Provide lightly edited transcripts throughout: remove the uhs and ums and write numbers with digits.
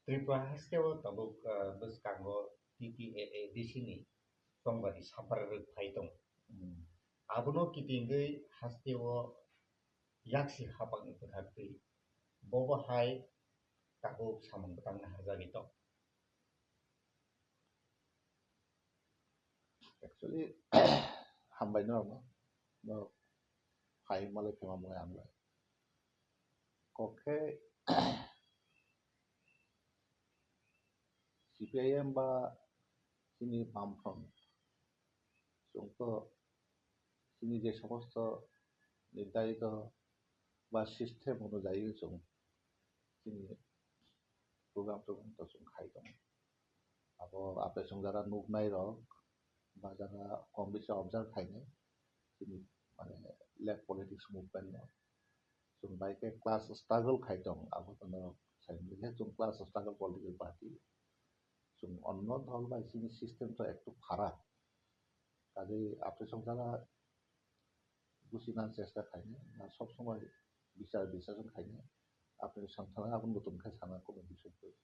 Tripura hastewo tabuk bwskango TTAA disini songbani sabrarok phai tong. Abono kitingoi hastewo yaksi hapangni bwkhakti bobo hai tabuk samung bwtangna harjagui tong. Actually, hambai no hai malai phema moi amlai. Koke CPIM বা চিনি বামফ্রন্ট তো চিনি যে সমস্ত নির্ধারিত বা system অনুযায়ী চিনি program তো খাই দম abo ape sung jara nuk nai rok ba jara kom beshi observe খাইনে চিনি মানে left politics movement no sung bai ke class struggle খাই dom abo to সাইনলিহে sung class struggle political party sung অন্য দল বা চিনি সিস্টেম তো একটু খারাপ কাজে আপনি সং যারা বুঝিনার চেষ্টা খাইনে না সবসময় বিচার খাইনে আপনি সান্থানা আপন নতুন খাই সানা কোনো বিষয় করে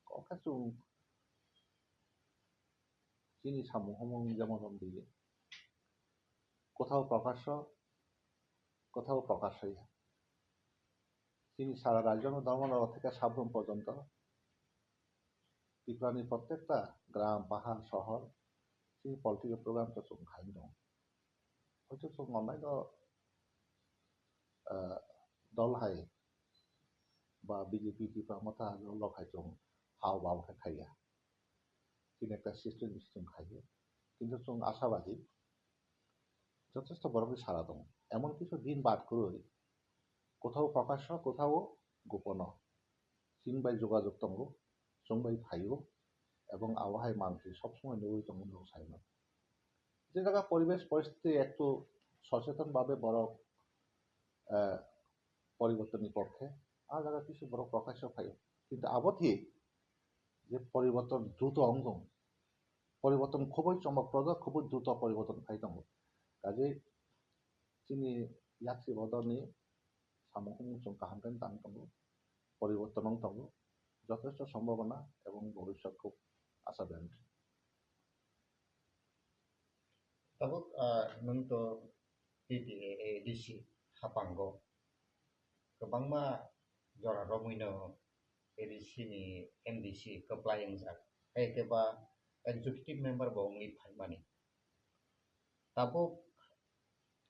কখা চুং চিনি সামুহমং যেমন দিয়ে কোথাও প্রকাশ হইয়া চিনি সারা রাজ্য ধর্মনগর থেকে সাবরুম পর্যন্ত ত্রিপুরানির প্রত্যেকটা গ্রাম পাহাড় শহর চিনি পলিটিক্যাল প্রোগ্রাম তো চুং খাই দং হয়তো চুং অন্যান্য দল হাই বা বিজেপি ত্রিপুরা মতো লখাই চুং হাও বাবুকে খাইয়া চিনি একটা সিস্টেম খাইয়ে কিন্তু চুং আশাবাদী যথেষ্ট বড় সারা দং এমন কিছু দিন বাদ করে কোথাও প্রকাশ্য কোথাও গোপন চিনবাই যোগাযোগ দङ जोंबाय थायो এবং আবহাওয়ায় মানুষ সবসময় নিয়মিত মূল্য চাই না যে জায়গা পরিবেশ পরিস্থিতি একটু সচেতনভাবে বড় পরিবর্তনের পক্ষে আর জায়গা কিছু বড় প্রকাশ্য পাই কিন্তু আবধি যে পরিবর্তন দ্রুত অঙ্গ পরিবর্তন খুবই চমকপ্রদ খুবই দ্রুত পরিবর্তন পাই দङ কাজে চিনি ইয়াksi বদনি সামগ্রিক जों কাহামতেন দান দङ পরিবর্তন দङ যথেষ্ট সম্ভাবনা এবং ভবিষ্যৎ খুব আশাজনক Tabuk nungto TTAA DC hapango kebangma jora romuino ADC ni MDC keplayang jak keba executive member bawngli phaimani tabuk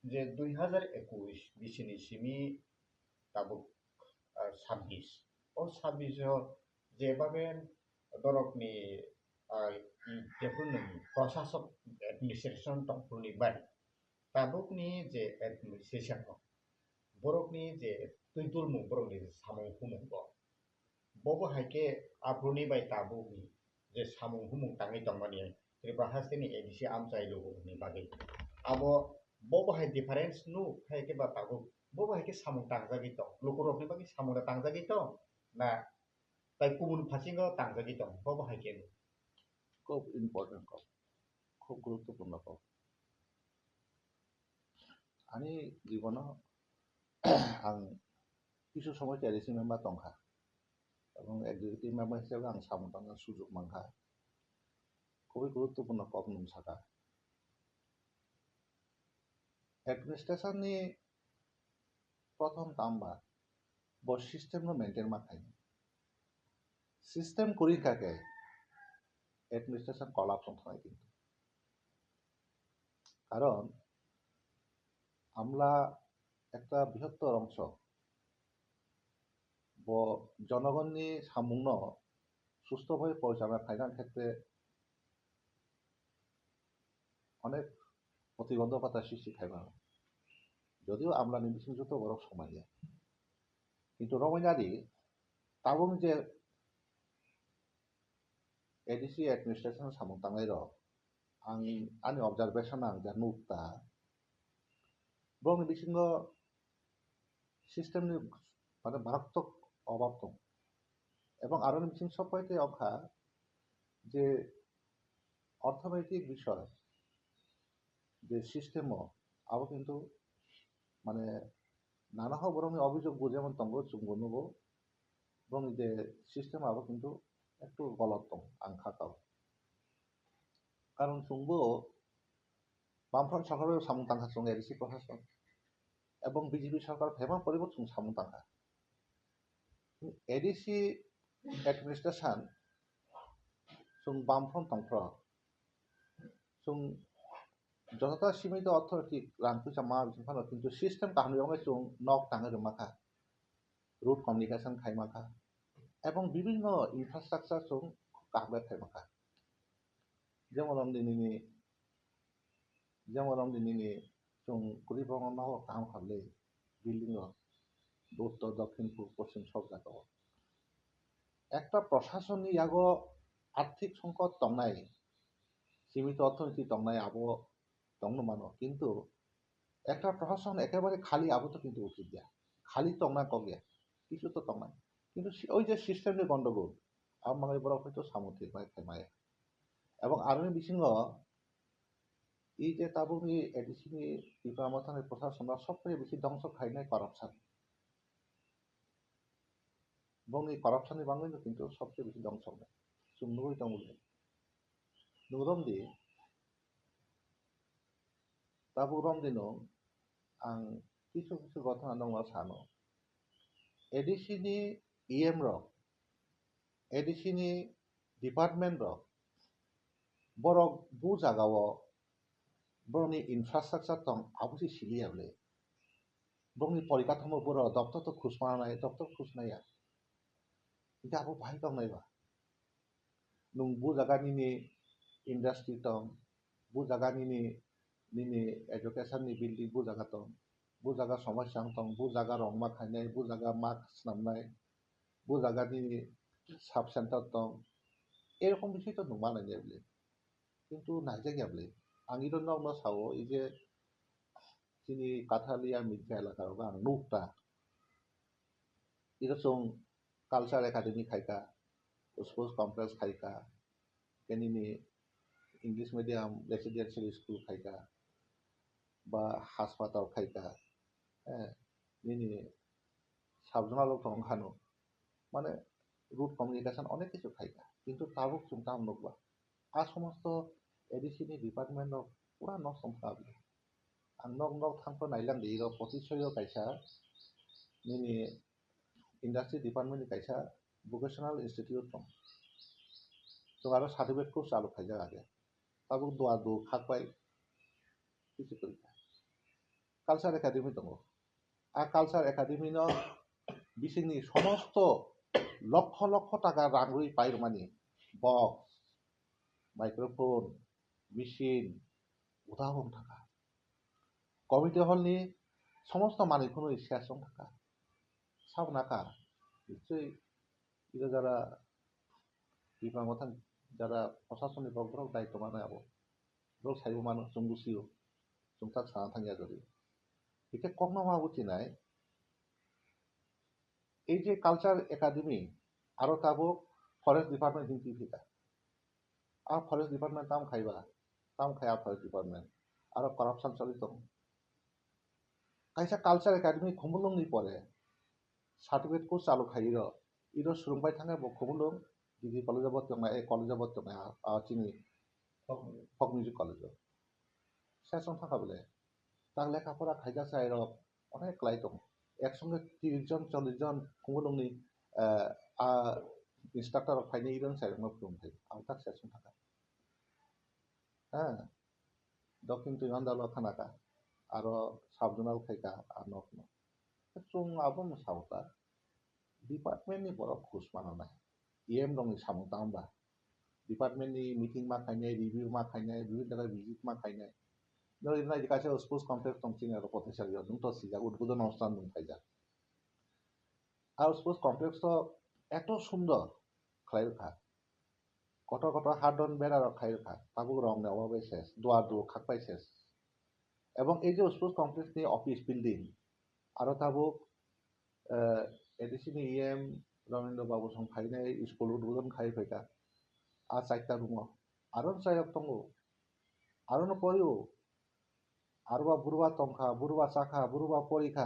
je 2021 disini simi tabuk 26 o 26 যেভাবে দরকনি যেগুলো প্রশাসক অ্যাডমিনিস্ট্রেশন টপনি বাই তাবুকনি যে অ্যাডমিনিস্ট্রেশন বরকনি যে তুইতুলমু বরকনি সামং হুমুং ববো হাইকে আব্রুনি বাই তাবুকনি যে সামং হুমুং তাঙै তংমানি ত্রিপুরা হাস্তেনি এডিসি আমচাই লোগনি বাগै আবো ববো হাই ডিফারেন্স নু হাইকে বা তাবুক ববো হাইকে সামং তাংজাগি তো লোকরকনি বাগै সামং তাংজাগি তো না তাই কুমুন ফাসিংও তাংজাগি দं ববো হাইকে খুব ইম্পর্টেন্ট খুব গুরুত্বপূর্ণ আমি জীবন आं কিছু সময় টেরিসি মেম্বার দंखा এবং এক্সিকিউটিভ মেম্বার হিসেবে आं সামন্তানোর সুযোগ মানখা খুবই গুরুত্বপূর্ণ কপ নংসাকা এডমিনিস্ট্রেশননি প্রথম তাম্বা বড় সিস্টেম মেনটেন মাখাই সিস্টেম করি থাকে এডমিনিস্ট্রেশন কলাপস হয় কিন্তু কারণ আমরা একটা বৃহত্তর অংশ জনগণনি সামুন্ন সুস্থভাবে পরিচালনা খাইনার ক্ষেত্রে অনেক প্রতিবন্ধকতা সৃষ্টি খাইবা যদিও আমরা নির্বিশেষত বড় সমাজে কিন্তু রমজারি তাবং যে এডিসি এডমিনিস্ট্রেশন সামন্তাङै rok ani observation ang ja nukta brong bisingo system ni মানে মারাত্মক অভাব দं এবং আরো বিসিং সবকয়তে অখা যে অর্থনৈতিক বিষয় যে সিস্টেমও আবো কিন্তু মানে নানা বরং অভিযোগ যেমন তঙ্গ চুঙ্গনবো এবং যে সিস্টেমাबो কিন্তু একটু গলত दं आं खाखाव কারণ जोंबो বামফ্রন্ট সরকারের সামং তাंखा जों एडिसि प्रशासन এবং বিজেপি সরকার ফেমা পরিবর্তন সামং তাंखा एडिसि एडमिनिस्ट्रेशन जों বামফ্রন্ট তন্ত্র जों যতটা সীমিত অর্থনৈতিক রাংপুচা মা বিফানো কিন্তু সিস্টেম কাহানিয়াवनो जों नक थाङो रमाखा রুট কমিউনিকেশন খাইমাখা এবং বিভিন্ন ইনফ্রাস্ট্রাকচার जों কাহবে খাইমাখা যেমন দিনিনি जों কুড়িবঙ্গনাও কাম খাবলে বিল্ডিং উত্তর দক্ষিণ পূর্ব পশ্চিম সব জায়গায় একটা প্রশাসনী ইয়াগো আর্থিক সংকট দंनाय সীমিত অর্থনীতি দंनाय আবো দंनो মানো কিন্তু একটা প্রশাসন একেবারে খালি আবো তো কিন্তু উচিত দিয়া খালি দंना কগিয়া কিছু তো দंनाय কিন্তু ওই যে সিস্টেমের গন্ডগোল আমার বড় হয়তো সামুদ্রিক হয় ফেমায় এবং আরনি বিসিঙ্গ এই যে তাবুনি এডিসিনি বিপামতানের প্রশাসনরা সবচেয়ে বেশি ধ্বংস খাইনায় করাপশন এবং এই করাপশনের বাংলায় কিন্তু সবচেয়ে বেশি ধ্বংস হয় সুন্দরই তমুলে নুরমদি তাবুরম দিনো आं কিছু ঘটনা দङ सानो एडिसिनि इएम र एडिसिनि डिपार्टमेन्ट र बरक बु जागाव बरनि इनफ्रास्ट्राक्चार दं आबुसि सिलियाबले बरनि परिकाठामो बर दफ्तर तो खुसमानाय दफ्तर खुसनाया इटा आबो बाहाय दंनायबा नुं बु जागानि इन्डास्ट्रि दं बु जागानि निनि एजुकेशननि बिल्डिं बु जागा दं बु जागा समस्या दं बु जागा रंमा खायनाय बु जागा मास्क नामनाय बु जागानि साब सेन्टार दं এরকম বিষয় তো নুমা নাই যাবলে কিন্তু নাইজা গেবলে आंनि दन्नाव सावो এই যে চিনি কাঠালিয়া মিথ্যা এলাকার বা নুকটা এরকম কালচার একাডেমি খাইকা স্পোর্টস কমপ্লেক্স খাইকা কেনিনি ইংলিশ মিডিয়াম রেসিডেন্সিয়াল স্কুল খাইকা বা হাসপাতাল খাইকা হ্যাঁ নিনি সাবজনাল খানো মানে রুট কমিউনিকেশন অনেক কিছু খাইকা কিন্তু তাবুক চিন্তা নকবা আর সমস্ত এডিসিনি ডিপার্টমেন্ট পুরা নষ্ট খাবলে आं नक थांखो नायलांदे इरो पतिसय कायसा निनि इंडस्ट्री डिपार्टमेंट कायसा वोकेशनल इंस्टीट्यूट दं तो आरो सार्टिफिकेट कोर्स चालू खायजा आगे ताबो दुआ दु खाकबाय किछु करिका कालचार एकाडेमी दङ आ कालचार एकाडेमी न बिसिनि समस्त लक्ष लक्ष टाका रांरुई पाइरमानि बक्स माइक्रोफोन मेसिन उदाहरण थाका कमिटी हलनि समस्त मालिकखौनो शेयारजों थाका साब नाका निश्चय इरो যারা বিভাগতান যারা প্রশাসনিক বগ্রহ দায়িত্ব মানে আবো রোল সাইবো মানুষ জঙ্গুসিও জংতা ছানা থাঙ্গিয়া যদি এটা কখনো মাবুতি নাই এই যে কালচার একাডেমি আরো তাবো ফরেস্ট ডিপার্টমেন্ট হিন্দি ফিকা আর ফরেস্ট ডিপার্টমেন্ট তাম খায়া ফরেস্ট ডিপার্টমেন্ট আরো করাপশন চলিত কাইসা কালচার একাডেমি খুমুলংনি পরে সার্টিফিকেট কোর্স চালু খাইरो इरो सुरुंबाय थाङा बो खुमुलुं डिग्री कलेज बर्तमाय चिनि फक मिउजिक कलेज सेसन थाखा बले तां लेखाफोरा खायजासे आरो अनेक लाई दं एकसंगे 30 जन 40 जन खुमुलुंनि इंस्ट्राक्टर फाइने इरन साइरनो खुमथाय आउटा सेसन थाखा হ্যাঁ दक्षिण तिगान्दाल थानाका आरो साबजोनाल खायका आनकनो जों आबो सावता डिपार्टमेंटनि बरफ खुस मानानाय इएम दं सामु तांबा डिपार्टमेंटनि मीटिंग मा खायनाय रिव्यू मा खायनाय विभिन्न जगह विजिट मा खायनाय no इना इकासे स्पोर्ट्स कॉम्प्लेक्स दं चिन आरो पथेसारियो दं तो सिजा उद्বোधन অনুষ্ঠান दं खायजा আর স্পোর্টস কমপ্লেক্স তো এত সুন্দর খাইরখা কত কত হাডন বেড়ার খাইরখা তাবু রং নেওয়াবে শেষ দোয়া দু খাকপাই শেষ এবং এই যে স্পোর্টস কমপ্লেক্স नि অফিস বিল্ডিং আরো তাবু एडिसिनि इएम रमेन्द्र बाबू सं खायनाय स्कुल उद्বোधन खायफैका आ चाइटा रुम आरो जायक दङ आरो न परियो आरोबा बुरबा तंखा बुरबा चाखा बुरबा परीखा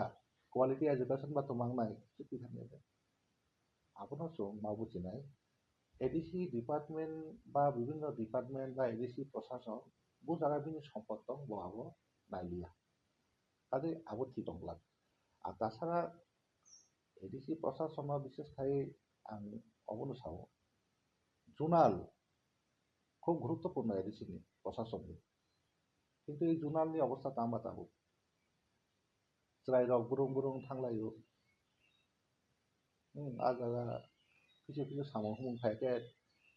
क्वालिटी एजुकेशन बा तुमांनाय चिकिखाने আপনার চং মা বুঝিনাই এডিসি ডিপার্টমেন্ট বা বিভিন্ন ডিপার্টমেন্ট বা এডিসি প্রশাসন বু জায়গা বিনি সম্পদ দं বহাবো নাইলিয়া কাজে আবো থি দंला আর তাছাড়া এডিসি প্রশাসন বিশেষ খাই আং অবনো সাও জুনাল খুব গুরুত্বপূর্ণ এডিসিনি প্রশাসননি কিন্তু এই জুনালনি অবস্থা তামা তাবো চ্রাই রক বুরুং বুরুং থাংলাयो আর জায়গা কিছু কিছু সামং হুমুং ফাইকে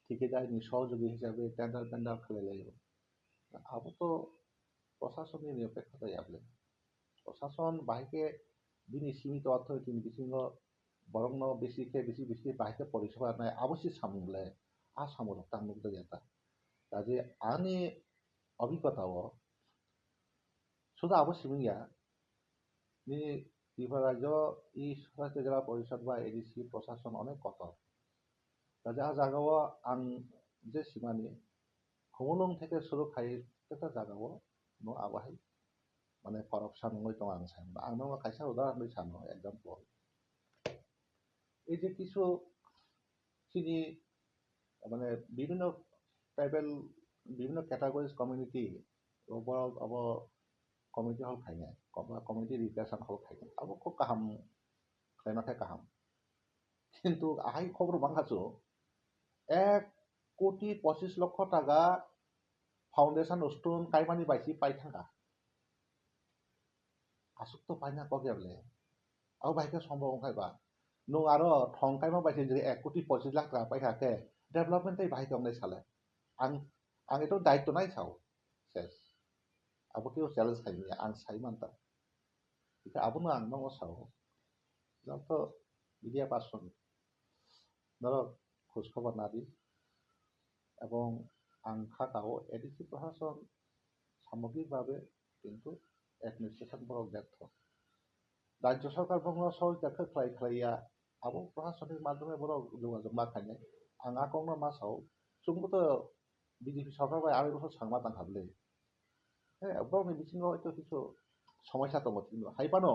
ঠিকাদারনি সহযোগী হিসাবে টেন্ডার পেন্ডার খালাইলাयो আবো তো প্রশাসননি নিরপেক্ষতা ইয়াবলে প্রশাসন বাহিকে বিনি সীমিত অর্থনীতি বিসিঙ্গ বরং বেশি বেশি বাহিকে পরিষেবা নাই আবশ্যই সামুংলে আ সামরক তামুক দাইয়াতা কাজে আনি অভিজ্ঞতাও শুধু আবশ্যই মিয়া নি ত্রিপুরা রাজ্য ই স্বরাষ্ট্র জেলা পরিষদ বা এডিসি প্রশাসন অনেক কত কাজে আ জায়গাও আং যে সীমানি হুমুলুং থেকে শুরু খাই একটা জায়গাও নো আবাহাই মানে করাপশন নয় তো আং সানো আং নং খাইসা উদাহরণ সানো एग्जांपल এই যে কিছু চিনি মানে বিভিন্ন ট্রাইবেল বিভিন্ন ক্যাটাগরিজ কমিউনিটি ওভারঅল अब কমিউনিটি হল খাইনে কমিউনিটি রিপ্রেজেন্ট হল খাইনে अब খুব কাহাম খাইনাখাই কাহাম কিন্তু আহাই খবর বাংলাছো 1,25,00,000 টাকা ফাউন্ডেশন স্টোন কাইমানি বাইসি পাই থাকা আসুক তো পাই না কগেবলে আও বাইকে সম্ভব খাইবা নো আরো ঠংকাইমা বাইসি যদি 1,25,00,000 টাকা পাই থাকে ডেভেলপমেন্ট তাই বাইকে অংলাই সালে আং আং এটো দায়িত্ব নাই চাও শেষ আবো কেউ চ্যালেঞ্জ খাইনি আং সাইমানতা এটা আবনো আং নং সাও যত মিডিয়া পার্সন ধরো খোঁজ খবর না দি এবং আং খাকাও এডিসি প্রশাসন সামগ্রিকভাবে কিন্তু অ্যাডমিনিস্ট্রেশন বড় ব্যর্থ রাজ্য সরকার বঙ্গ সহযোগিতা খালাইয়া আবো প্রশাসনের মাধ্যমে বড় যোগাযোগ মাখাইনে আং আকংনো মাসাও চুমবুতো বিজেপি সরকার বাই 2.5 বছর সাংমা তাং হাবলে হ্যাঁ বরং বিসিঙ্গ হয়তো কিছু সমস্যা দङ কিন্তু হাইপানো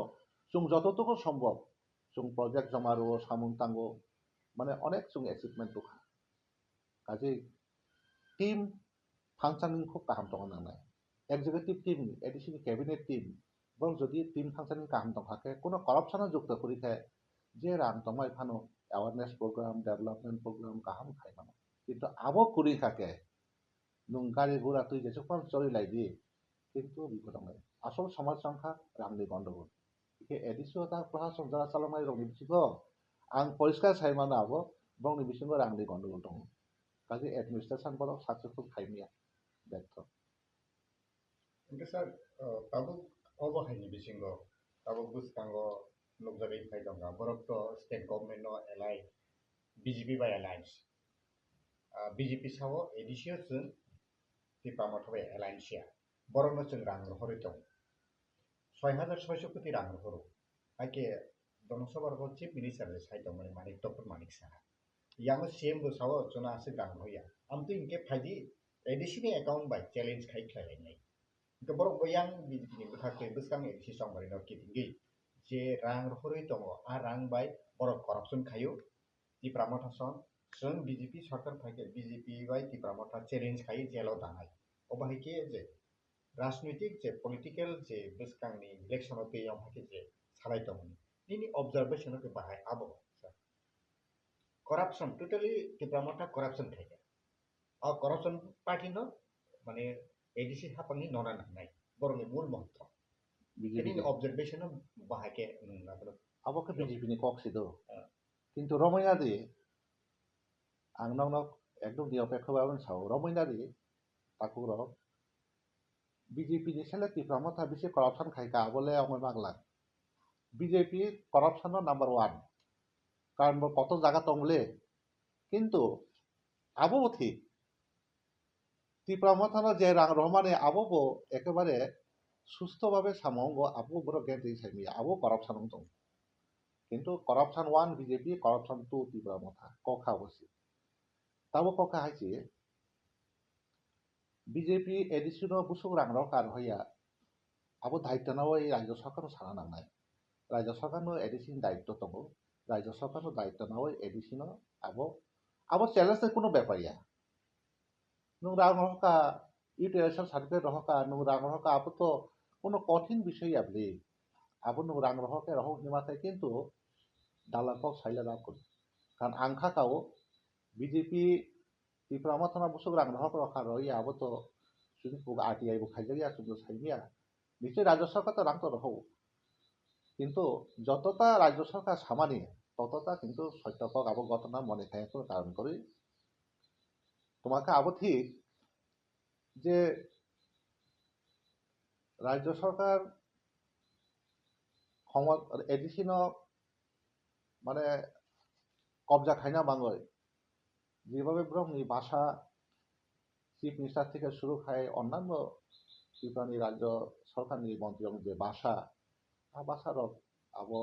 जों যতটুকু সম্ভব जों প্রজেক্ট জমারো সামুং তাঙ্গো মানে অনেক जों অ্যাচিভমেন্ট দোখা কাজে টিম ফাংশনিং খুব কাহাম দङ নাंनाय executive team ADC cabinet team বরং যদি টিম ফাংশনিং কাহাম দंखाखे কোনো করাপশন যুক্ত করিখে যে রাং দंमाय ফানো অ্যাওয়ারনেস প্রোগ্রাম ডেভেলপমেন্ট প্রোগ্রাম কাহাম খাইমানো কিন্তু আবো করিখাকে নং গাড়ি ঘোড়া তুই যেসব চলি লাইদি কিন্তু বিপদ নাই আসল সমাজ সংখ্যা রাংনি গন্ডগোল একে এডিসি তা প্রশাসন যারা চালানাय রংনি বিসিগো आं পরিষ্কার সাইমানো আবো বংনি বিসিঙ্গ রাংনি গন্ডগোল দङ কাজে অ্যাডমিনিস্ট্রেশন বড় সাকসেসফুল খাইমিয়া ব্যর্থ Oke sir, tabuk obo haini bisingo, tabuk buskango nukjagui faidonga, borok to state government no alai, BJP by alliance. BJP sao edisio chung tipama thobai alliance ya. Borok no chung rang hori dong. 6,600 কোটি rang horo. Ake Donosobar ko chief minister saidong mani manik Dr. Manik Saha. Yang CM bo sao chuna ase rang hoya. Amtu inke phaidi edisi ni account by challenge khai khlai nai. Borok yang BJP bukhakai buskang edisi songmari no kitingi je rang hori dong a rang by borok corruption khayo tipramotha son जों BJP सरकार फाइके BJP बाय tipramotha challenge khai jelo danai obahaike je राजनैतिक जे political जे बुस्कांनि election पे याव हाके जे सालाय दं निनि observation के बाहाय आबो करप्शन टोटली tipramotha करप्शन थायो आ करप्शन पार्टी न माने एडिसि हापांनि नना नांनाय बरनि मूल मंत्र বিজেপি निनि ऑब्जर्वेशन बाहायके नंगाबो আবকে বিজেপি নি কক্সিদো কিন্তু রমইনা দি आं नंनो एकदम निरपेक्ष बाबन साव रमइना দি তাকুর BJP ni sele tipramotha bisi corruption খাইকা বলে আমার বাংলা বিজেপি corruption নাম্বার 1 কারণ কত জায়গা তংলে কিন্তু আবো ঠিক tipramotha যে রাং রহমানে আবো একেবারে সুস্থভাবে সামঙ্গ আবো বড় গেন্দি সাইমি আবো করাপশন দং কিন্তু করাপশন 1 বিজেপি করাপশন 2 tipramotha কখা বসি তাবো কখা হাইছে বিজেপি এডিসিন বুসুক রাংরাও কার হইয়া আবো দায়িত্ব নাও এই রাজ্য সরকার সারা নাंनाय রাজ্য সরকার এডিসিন দায়িত্ব দङ রাজ্য সরকারও দায়িত্ব নেওয়া এডিসিনো abo চ্যালেঞ্জের কোনো ব্যাপারিয়া nung rang rohka utilization certificate rohka nung rang rohka abo to কোনো কঠিন বিষয় abli abo nung rang rohka rohok nimatai কিন্তু dalakok saila rakun kan angka kau BJP Tripura মাথনা বসুক রাং রহক রখা রই abo to যদি পুগ RTI bo খাইজারিয়া সুন্দর সাইমিয়া নিশ্চয় রাজ্য সরকার তো রাং তো রহক কিন্তু যতটা রাজ্য সরকার সামানি ততটা কিন্তু সত্যকক abo ঘটনা মনে থাকে কারণ করি তোমাকে abo ঠিক যে রাজ্য সরকার ক্ষমতা এডিসিনো মানে কবজা খাইনা বাঙয় যেভাবে ব্রহ্মনি ভাষা চিফ মিনিস্টার থেকে শুরু খায় অন্যান্য ত্রিপুরানি রাজ্য সরকারনি মন্ত্রী যে ভাষা ভাষার আবো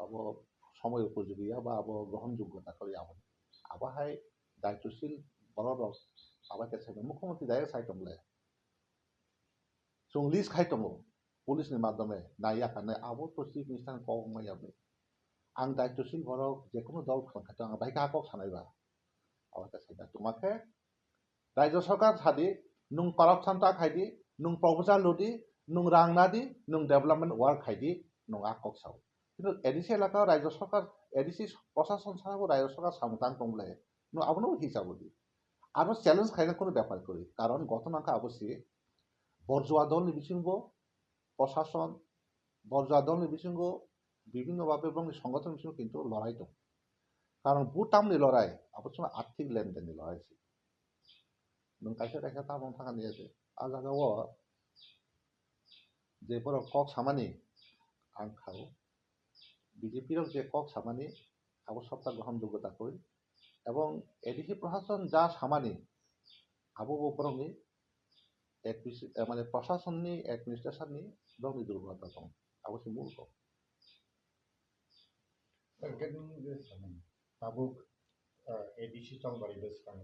আবো সময় উপযোগী বা আবো গ্রহণযোগ্যতা করি আবহাই দায়িত্বশীল বড় আবাকে সাইড মুখ্যমন্ত্রী দায় সাইটমলে जों लिस्ट खायदों पुलिसनि माध्यमे नायाखाने आबो तो चिफ मिनिस्टार कमायाबो आं दायित्वशील बरक जेकुनु दल खालामखादों आं बाहाय गाहाक सानायबा आबादा साइदा तुमाखे रायजो सरकार सादि नुं करप्शन ता खायदि नुं प्रपोजाल लुदि नुं रांनादि नुं डेभलपमेंट वर्क खायदि नुं आकक साव किन्तु एडिसि एलाका रायजो सरकार एडिसि प्रशासन साबो रायजो सरकार सामतान दंले नुं आबनो हिसाबोदि आरो চ্যালেঞ্জ खायना कोनो ব্যাপার করি কারণ ঘটনাকে অবশ্যই বর্জুয়া দলनि बिथिंबो প্রশাসন বর্জুয়া দলनि बिथिंबो বিভিন্নভাবে এবং সংগঠন বিथिंबो কিন্তু লড়াই দं কারণ ভুটামनि লড়াই অবশ্য আর্থিক লেনদেনनि লড়াই नों खायसे खायसे ताबं थाखा निये आ जागाव जे बर कक सामानि आं खाव বিজেপির যে কক সামানি আবো সপ্তাহ গ্রহণ যোগ্যতা করি এবং এডিসি প্রশাসন যা সামানি আবো বরংনি মানে প্রশাসননি অ্যাডমিনিস্ট্রেশননি ব্রহ্মনি দুর্বলতা দं আবশ্য মূল tabuk edisi tongbari beskan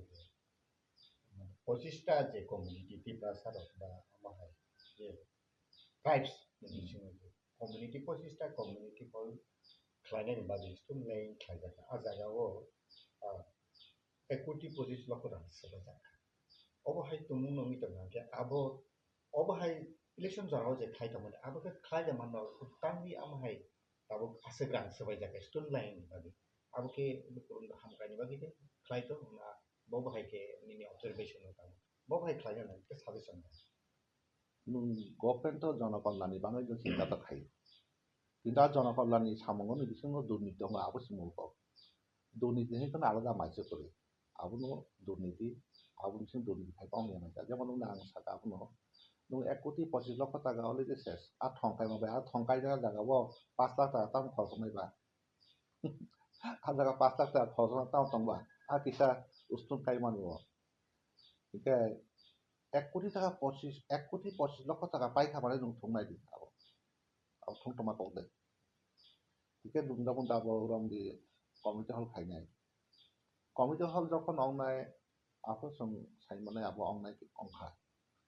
পঁচিশটা যে কমিউনিটি ত্রিপুরা সারক বা আমাহাই যে ট্রাইবস কমিউনিটি 25টা কমিউনিটি হল খাইনাयनि बागै थुनलाइ खायजाखा आ जागायाव 1 कोटी 25 लाख रां सोबाजाखा अबहाय तुमु नङि तंगाके आबो अबहाय इलेक्शन जानाव जे खायदोंमोन आबोखौ खायदोंमोन तांनि आमहाय आबो आसोग्रां सोबाजाखा थुनलाइनि बागै आबोके बुकुरुन हामगायनि बागै खायदो ना बबहायके निनि ऑब्जर्वेशन होता बबहाय खायना के साजेशन नों गभर्नमेंट जनकल्याणनि बाङै जों सिन्था खायो কিন্তু আর জনকল্যাণী সামগ্রী বিসঙ্গে দুর্নীতি আমরা অবশ্যই মূলক দুর্নীতি হিসেবে আলাদা মাইসে করে আবনো দুর্নীতি আবন বিসঙ্গে দুর্নীতি খাই পাওয়া যায় যেমন আং সাকা আবনো নং 1 কোটি 25 লক্ষ টাকা হলে যে শেষ আর ঠংকাই মাবে আর ঠংকাই জায়গাবো 5 লাখ টাকা তাম খরচ নাইবা আর জায়গা 5 লাখ টাকা খরচ না তাও তংবা আর কিসা উস্তুন কাই মানব ঠিক 1 কোটি টাকা 1 কোটি 25 লক্ষ টাকা পাই খাবারে নং ঠংনাই দি আবো ঠং টমা কওদে ঠিক দুমদামন দাবো রং দি কমিটি হল খাইনাই কমিটি হল যখন অংনাই আপো সং সাইমনে আবো অংনাই অংখা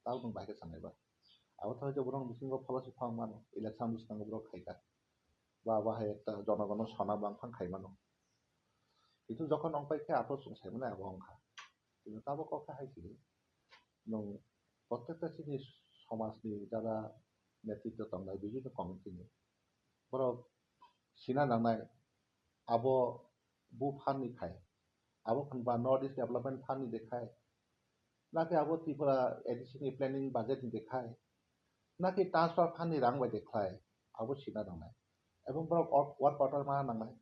তাও নং বাইকে সানাইবা আবো তো হয়তো বরং বিসঙ্গ ফলসি ফাং মানো ইলেকশন বিসঙ্গ বড় খাইকা বা বাহাই একটা জনগণ সনা বাংফাং খাইমানো কিন্তু যখন অংপাইকে আপো সং সাইমনে আবো অংখা কিন্তু তাবো কথা হাইছি নং প্রত্যেকটা জিনিস সমাজনি যারা নেতৃত্ব তংনাই বিভিন্ন কমিটিনি বড় সিনা নাंनाय আবো বু ফান্ডনি খায় আবো খানবা নর্থ ইস্ট ডেভেলপমেন্ট ফান্ডনি দেখায় নাকি আবো ত্রিপুরা এডিসিनि প্ল্যানিং বাজেটনি দেখায় নাকি ট্রান্সফার ফান্ডনি রাং বাই দেখায় আবো সিনা नांनाय এবং বড় ওয়ার্ড কোয়ার্টার মা नांनाय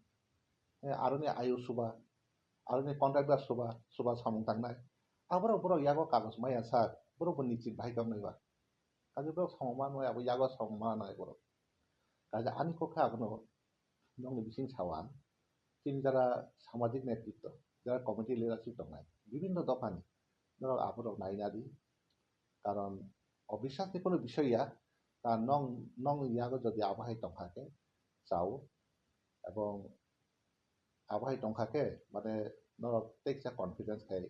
আরনি আয়ু সুবা আরনি কন্ট্রাক্টর সুবা সামুং তাंनाय আবো বড় ইয়াগো কাগজ মাইয়া স্যার বড় নিশ্চিত ভাই গামনাইবা কাজে বড় সমমা নয় আবো ইয়াগো সমমা নয় বড় কাজে আনি কোখা আবনো নংনি বিসিং সাওয়ান তিনি যারা সামাজিক নেতৃত্ব যারা কমিটি লিডারশিপ দंनाय বিভিন্ন দফানি ধরো আবরক নাইনাদি কারণ অবিশ্বাসনি কোনো বিষয়য়া তা নং নং ইয়াগো যদি আবহাই টংখাকে চাও এবং আবহাই টংখাকে মানে নরক টেক্স আ কনফিডেন্স খাই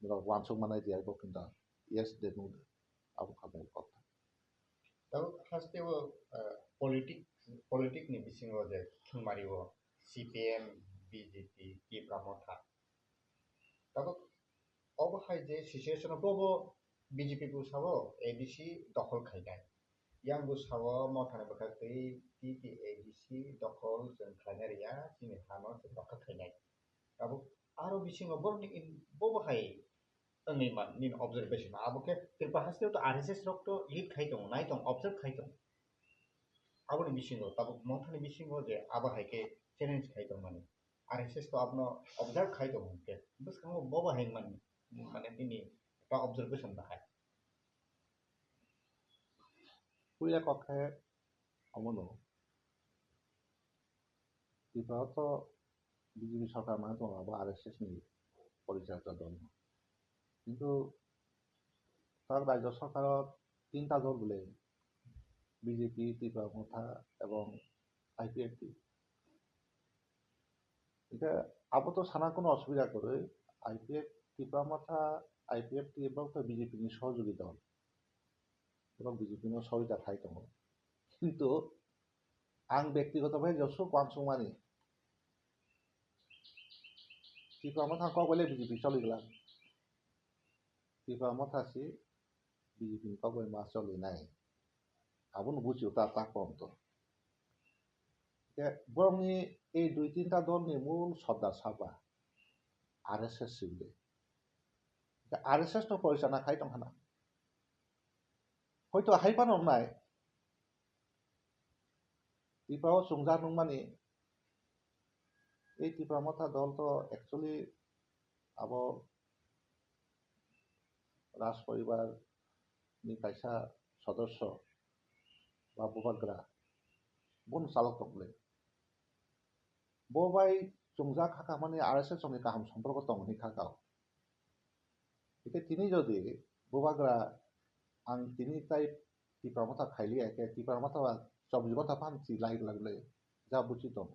নরক ওয়ানসুক মানাই দিয়াবো কিন্তু ইয়েস দে নুদ আবো খাবাই কথা তাও হাসতেও পলিটিকनि बिथिङाव जे थुमारिव CPM BJP Kipra Motha tabo obohai je situation bobo BJP bu sawo ADC দখল খাইনাই yang bu sawo mothani bakatei ti ADC দখল जों খাইনারিয়া chini hano দখল খাইনাই tabo aro bisingo borni in bobohai angni man nin observation aboke tirpa hastel to RSS rok to lead khai dong nai dong observe khai dong aboni bisingo tabo mothani bisingo je abahaike challenge khai dong mani RSS to abno observe khai dong ke boskango bobohai man mane tini ta observation bahai পুইলা কক্ষে অমনো ত্রিপুরা তো BJP সরকার মানে তো RSS নি পরিচালিত দল কিন্তু তার রাজ্য সরকারত তিনটা দল বলে বিজেপি ত্রিপুরা মথা এবং IPFT এটা আবো তো সানা কোনো অসুবিধা করে IPF ত্রিপুরা মথা IPFT এবং তো বিজেপি নি সহযোগী দল এবং বিজেপি নি সহযোগিতা খাই দङ কিন্তু आं व्यक्तिगतভাবে जसो कनसुमानि ত্রিপুরা মথা কবলে বিজেপি চলিগলা ত্রিপুরা মথাসি বিজেপি কবলে মা চলিনাই আবুন বুঝিও তা তা কন্ত বরংনি এই দুই তিনটা দলনি মূল সর্দার সাবা RSS সিবলে RSS তো পরিচালনা খাই দং হানা হয়তো হাইপান নাই ত্রিপুরা সুংজা নুমানি এই ত্রিপুরা মথা দল তো একচুয়ালি আবো রাজ পরিবার নি কাইসা সদস্য বা বুবাগ্রা বন চালক দংলে ববাই চুংজা খাকা মানে RSS সঙ্গে কাহাম সম্পর্ক দং নি খাকাও এতে তিনি যদি বুবাগ্রা आं তিনি তাই ত্রিপুরা মথা খাইলি একে ত্রিপুরা মথা 24 ঘন্টা পানছি লাইক লাগলে যা বুঝি দং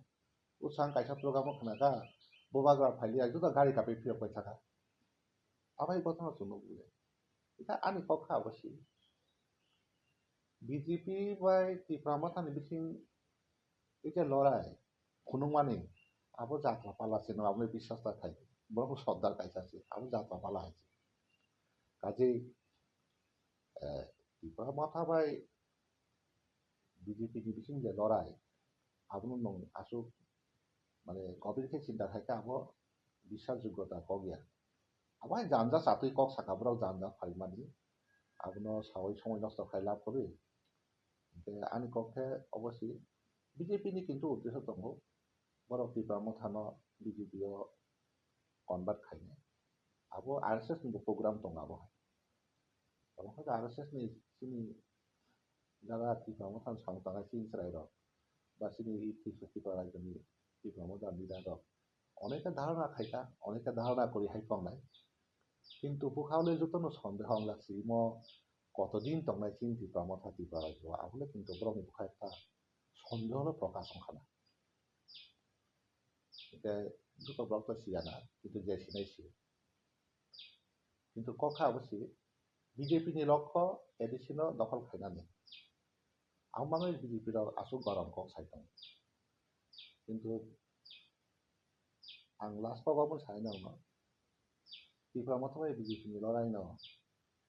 উসাং কাইসা প্রোগ্রাম খানাকা বুবাগ্রা ফাইলি আইজু তো গাড়ি কাপে ফিরবাই থাকা আবাই ঘটনা শুনো বলে এটা আমি কখা অবশ্যই বিজেপি বাই ত্রিপুরা মথানি বিসিং এটা লড়াই খুনুমানি আবো যাত্রা পালাছে না আমি বিশ্বাস খাই বড় সর্দার কাইসাছে আবো যাত্রা পালা আছে কাজেই ত্রিপুরা মথা বাই বিজেপি বিসিং যে লড়াই আবনো নং আসু মানে গভীরকে চিন্তা থাকে আবো বিশ্বাসযোগ্যতা কগিয়া আবাই জানজা সাতুই কক সাকাবরাও জানজা ফাইমানি আবনো সাওই সময় নষ্ট খাই লাভ করে আনি কক্ষে অবশ্যই বিজেপি নি কিন্তু উদ্দেশ্য দङ বড় ত্রিপুরা মথানো বিজেপিও কনভার্ট খাইনে আবো RSS নি প্রোগ্রাম দङ আবো এবং RSS নি সিনি যারা ত্রিপুরা মথান সংতানা চিনসরাই রক বা সিনি ত্রিপুরা রাজ্যনি ত্রিপুরা মথান লিডার রক অনেকে ধারণা খাইতা অনেকে ধারণা করি হাইফংনাই কিন্তু বুখাওলে যতনো সন্দেহ লাগছি ম কতদিন তংনাই চিন ত্রিপুরা মথা ত্রিপুরা রাজ্য আবলে কিন্তু বড় বুখা একটা সন্দেহ প্রকাশ খানা এটা দুটো ব্লক তো সিয়ানা কিন্তু যে সিনাইছি কিন্তু কখা অবশ্যই বিজেপি নি লক্ষ্য এডিসিন দখল খাইনানি আমানো বিজেপির আসু গরম কক সাইতাম কিন্তু आं लास्ट पावबो साइना उना ত্রিপুরা মথা বিজেপি নি লড়াই ন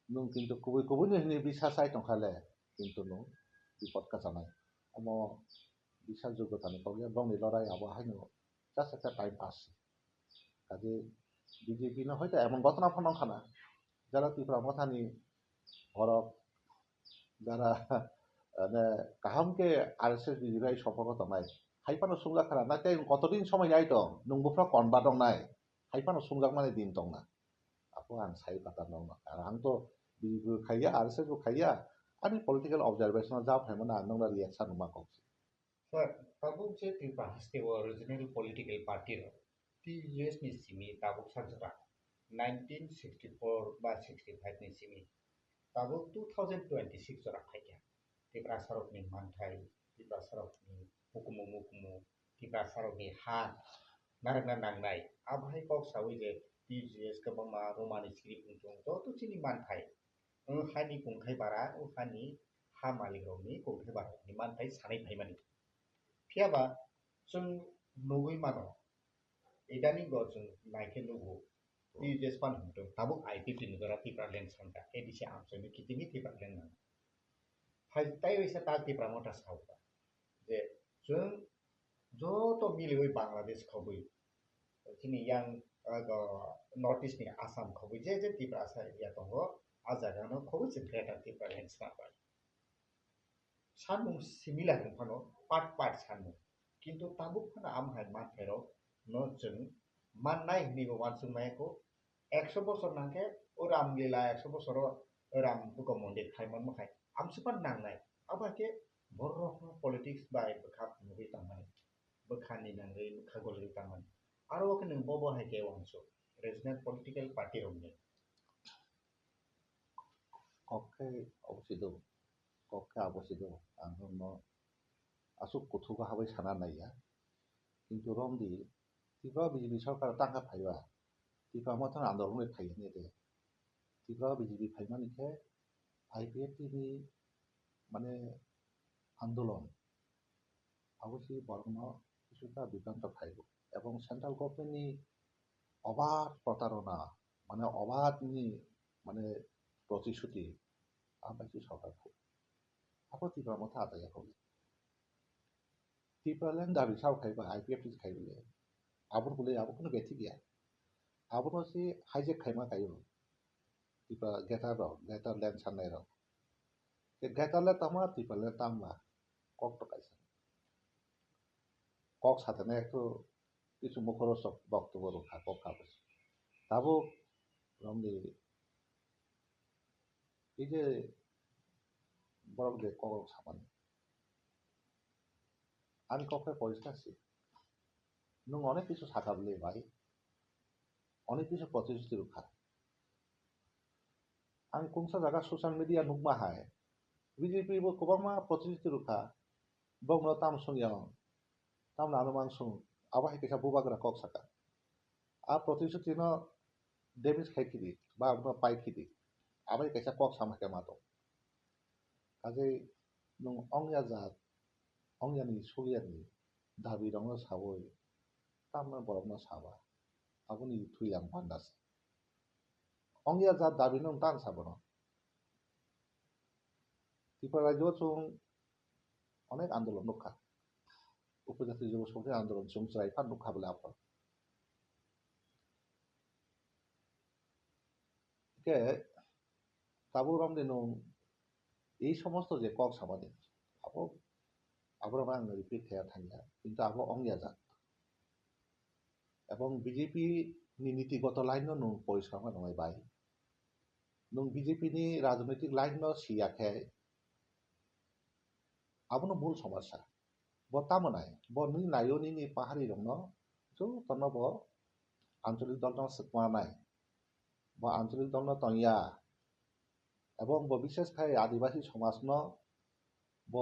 নুং কিন্তু কবি কবি নি বিশ্বাস সাই টংখালে কিন্তু নুং বিপদ का जानाय अम বিশ্বাস যোগ্যতা নি কগিয়া বংনি লড়াই আবো হাইনো জাস্ট একটা টাইম পাস কাজে বিজেপি না হয়তো এমন ঘটনা ফোন খানা যারা ত্রিপুরা মথানি ঘরক যারা মানে কাহামকে RSS বিজেপি সম্পর্ক দংনাই হাইপানো সুংজাক খানা নাতে কতদিন সময় নাই দং নুংবুফ্রা কনবা দংনাই হাইপানো সুংজাক মানে দিন দংনা আপো आं साइ पाता दं আর आं তো বিজেপি খাইয়া RSS খাইয়া আমি পলিটিক্যাল অবজারভেশন যা ফাইমনা নংলা রিয়াকশন मा cocci sir tabuk je Tirpa haste original political party ro TUS ni simi tabuk sajra 1964 ba 65 ni simi tabuk 2026 jora khaikya Tirpa sarok ni manthai Tirpa sarok ni hukumu Tirpa sarok ni ha narana nangnai abhai kok sawi je TUS ka bama romani siri pungtung to chini manthai hani kungkhai bara hani ha malik rok ni kungkhai bara ni manthai sanai phaimani Fiaba जों nugui mano idani gojung naike nugu ti jespan huntung tabuk IP tinugara tipra len santa edisi amsoni kitimi tipra len nang hai tai wisa ta tipra mota sauka je जों joto milioi Bangladesh khobui chini yang north east ni Assam khobui je tipra sa ya tongo a jaga no khobui je greater tipra len santa सानमुं similar नंफानो पाट सानमुं किन्तु Tabuk फाना आमहाय माथेरो न जों माननाय निबो वानसुं मायको 100 বছর নাকে ও রামলীলা 100 বছর রাম বুক মন্দির খাইমান মখাই আমসুপান নাंनाय আবাকে বড় পলিটিক্স বাই বখা মুবি তামানি বখানি নাঙ্গै খাগলि তামানি আরো ওকে নং বব হাইকে वानसु রিজনাল পলিটিক্যাল পার্টি রংনি ককে অবস্থিত ককে অবস্থিত আঙ্গন আসুক কুথুকা হাবাই সানা নাইয়া কিন্তু রমদি ত্রিপুরা বিজেপি সরকার টাকা ফাইবা ত্রিপুরা মতন আন্দোলন ফাইয়া নিয়ে দে ত্রিপুরা বিজেপি ফাইমানিকে আইপিএফটিনি মানে আন্দোলন অবশ্যই বরং কিছুটা বিভ্রান্ত ফাইব এবং সেন্ট্রাল গভর্নমেন্টনি অবাধ প্রতারণা মানে অবাধনি মানে প্রতিশ্রুতি আবাইছি সরকারखौ আবার ত্রিপুরা মতো আদায় হবে ত্রিপুরালেন্ড দাবি সাवखायबा आईपीएफटी खायबले आबुन बोले आबो কোনো बेथि गया आबुन से हाइजेक खायमा गायो ত্রিপুরা गेटार लैंड साननाय र गेटार ले तामा ত্রিপুরা तामा কক তো কাইছে কক সাথে না একটু কিছু মুখরোচক বক্তব্য রক্ষা কক খাবে তাবো রমদি এই যে বড় যে কক সামান আমি ককে পরিষ্কার আছি নং অনেক কিছু সাকাবলে ভাই অনেক কিছু প্রতিশ্রুতি রক্ষা आं गंसा जागा ससियेल मिडिया नुकमा हाय बीजेपी बो गोबांमा प्रतिश्रुति रखा बंगला तामसंयाव तामना अनुमान सं आबाहाय केसा बुबाग्रा कक साका आ प्रतिश्रुति न डेमेज खाइखिदि बा न पाइखिदि आबाय केसा कक सामाके मातो काजे नं अंगया जात अंगयानि सगियानि दाबि दङ सावै तामना बरमना साबा आबुनि थुइलां बान्दास अंगया जात दाबि नं तान साबनो ত্রিপুরা রাজ্য চুং অনেক আন্দোলন রক্ষা উপজাতি যুব শক্তি আন্দোলন চুং চাই ফান রক্ষা বলে আপন কে তাবু রমদে নং এই সমস্ত যে কক সামানি আবো আবরা বাং রিপিট খায়া থাঙ্গা কিন্তু আবো অংয়া জাত এবং বিজেপি নি নীতিগত লাইন নং পরিষ্কার নয় বাই নং বিজেপি নি রাজনৈতিক লাইন ন সিয়াখে আবনো মূল সমস্যা ব তামনাই ব নি নায়নি নি পাহাড়ি রং জো তন্ন ব আঞ্চলিক দল নাই ব আঞ্চলিক দল তংয়া এবং ব বিশেষ খাই আদিবাসী সমাজ ন ব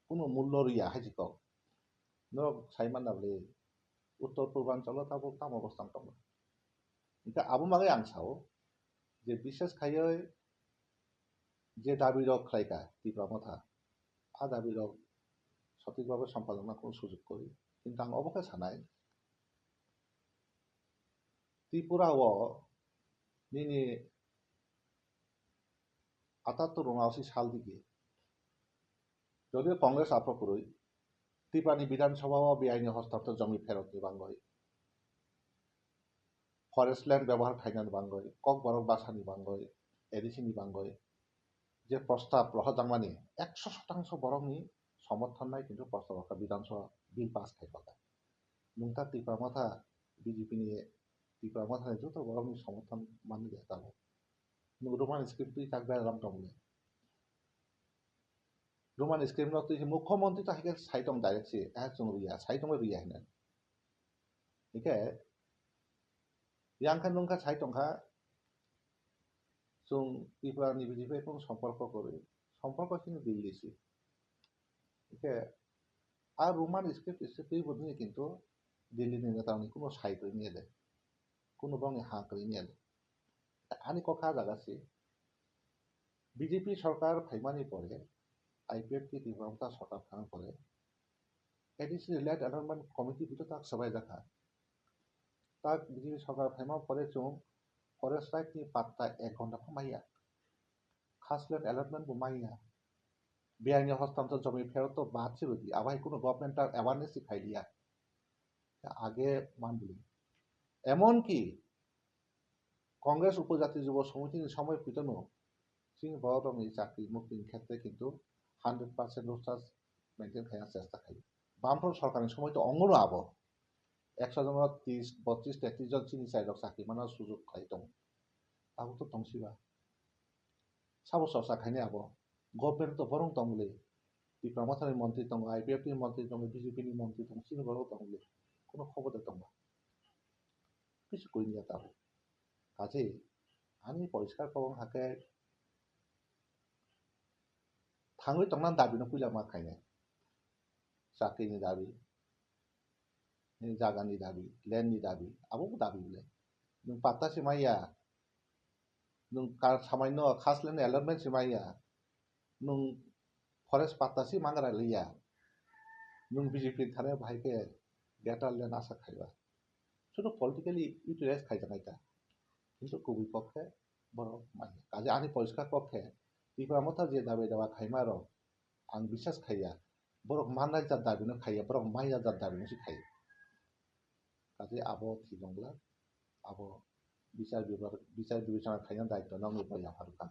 কোনো মূল্য রিয়া হাজিক ন সাইমান নাবলে উত্তর পূর্বাঞ্চল তাবো তাম অবস্থান দङ ইনকা আবো মাগে আं সাও যে বিশেষ খাই যে দাবি রক খাইকা ত্রিপুরা মথা আ দাবি রক সঠিকভাবে সম্পাদনা কোনো সুযোগ করি কিন্তু আं অবকে সানাই ত্রিপুরাও নিনি ৭৮ সাল দিকে যদিও কংগ্রেস আপ্রকুরই ত্রিপুরানি বিধানসভা বেআইনি হস্তান্তর জমি ফেরত নিবাঙ্গই ফরেস্ট ল্যান্ড ব্যবহার খাইনানি বাঙ্গই কক বরক বাসা নিবাঙ্গই এডিসি নিবাঙ্গই যে প্রস্তাব রহজাংমানি 100% বরংনি সমর্থন নাই কিন্তু প্রস্তাব বিধানসভা বিল পাস খাইপাকা নুংতা ত্রিপুরা মাথা বিজেপি নিয়ে ত্রিপুরা মাথা যত বরংনি সমর্থন মানি দেখাবো নুং রোমান স্ক্রিপ্ট তুই থাকবে রাম টমলে রোমান স্ক্রিপ্ট তুই মুখ্যমন্ত্রী তাহিকে সাইটং ডাইরেক্ট একজন রিয়া সাইটং রিয়া হেন একে ইয়াংখান নুংখা সাইটংখা जों ত্রিপুরানি বিজেপি কোনো সম্পর্ক করে সম্পর্ক কিন্তু দিল্লিছি একে আর রোমান স্ক্রিপ্ট বদলে কিন্তু দিল্লিনি নেতানি কোনো সাইট নিয়ে দেয় কোনো বংনি হাঁক নিয়ে দেয় আনি কথা জাগাছি বিজেপি সরকার ফাইমানি পরে IPF की তীব্রতা সরকার খান করে এডিসি ল্যান্ড অ্যালটমেন্ট কমিটি ভিতর তাক সবাই দেখা তাক বিজেপি সরকার ফেমা পরে চুং ফরেস্ট রাइट ni patta 1 ঘন্টা মাইয়া খাস ল্যান্ড অ্যালটমেন্ট মাইয়া বেআইনি হস্তান্তর জমি ফেরত বাহাচ্ছে বলি আবার কোনো গভর্নমেন্ট অ্যাওয়ারনেস খাই দিয়া আগে মানবলি এমনকি কংগ্রেস উপজাতি যুব সমিতির সময় পিটনো সিং বড় চাকরি মুক্তির ক্ষেত্রে কিন্তু 100% রোস্টার্স মেনটেন খাওয়ার চেষ্টা খাই বামফ্রন্ট সরকারের সময় তো অঙ্গনও আবো 100 জনের 30, 32, 33 জন চিনি চাইরক চাকরি মানার সুযোগ খাই দं আবো তো দंसिबा সাবো সরসা খাইনে আবো গভর্নমেন্ট তো বরং দंबले ডিপ্লোমাথারি মন্ত্রী দं IPF नि মন্ত্রী দं বিজেপি नि মন্ত্রী দं চিনি বড় দंबले কোনো খবর দं কিছু কই নিয়া তাবো কাজে আমি পরিষ্কার করব হাকে থাঙ্গই তংনান দাবিनो पुइला मा खाइने চাকরিनि দাবি জাগাनि দাবি ল্যান্ডनि দাবি আবो দাবি বলে नों पात्ता सिमाइया नों सामान्य खास ল্যান্ড অ্যালটমেন্ট सिमाइया नों फरेस्ट पात्ता सि मांगरा लिया नों बिजेपि थाने भाइके ग्रेटार ল্যান্ড आशा खाइबा শুধু পলিটিক্যালি ইউটিলাইজ খাইতা নাইতা কিন্তু কবি পক্ষে বড় মানে কাজে আনি পরিষ্কার পক্ষে ত্রিপুরা যে দাবি দেওয়া খাইমার आं বিশ্বাস খাইয়া বড় মাননাই যার দাবিনো খাইয়া বড় মাইয়া যার দাবিনো সি খাই কাজে আবো থিজংলা আবো বিচার বিবেচনা খাইনা দায়িত্ব নাম বইয়া ফারুকা